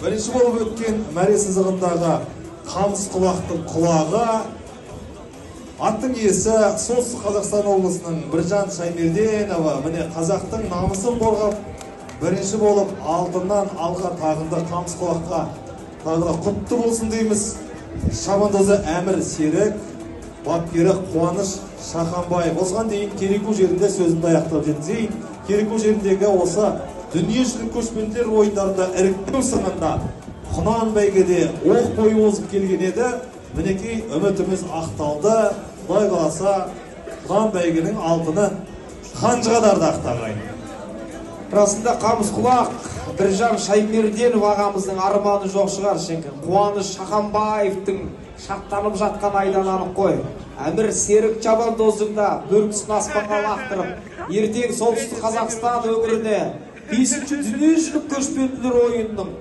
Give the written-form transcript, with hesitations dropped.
Бірінші болып өткен мәре сызығындағы қамыс құлақтың құлағы аттың иесі Солтүстік Қазақстан облысының Біржан Шаймерденова. Міне қазақтың намысын қорғап, бірінші болып алтыннан алға тағында қамыс құлаққа тағы да құтты болсын дейміз. Шабандозы Әмір Серік, бапкері Қуаныш Шаханбаев. Осыған дейін Кереку жерінде сөзімді аяқтап жеткізейін. Кереку жеріндегі осы дүниежүзілік көшпенділер ойындарында іріктеу сынында Құнан бәйгеде оқ бойы озып келген еді. Мінекей үмітіміз ақталды. Құдай қаласа Құнан бәйгенің алтыны Қанжығадарда ақтағайын. Расында қамыс құлақ Біржан Шаймерденов ағамыздың арманы жоқ шығар шекін. Қуаныш Шаханбаевтың шаттанып жатқан айдан анық қой. Әмір Серік Шабандоздың да бөркісін аспанға лақтырып, ертең Солтүстік Қазақстан өңіріне 5-ші дүниежүзілік көшпенділер ойынының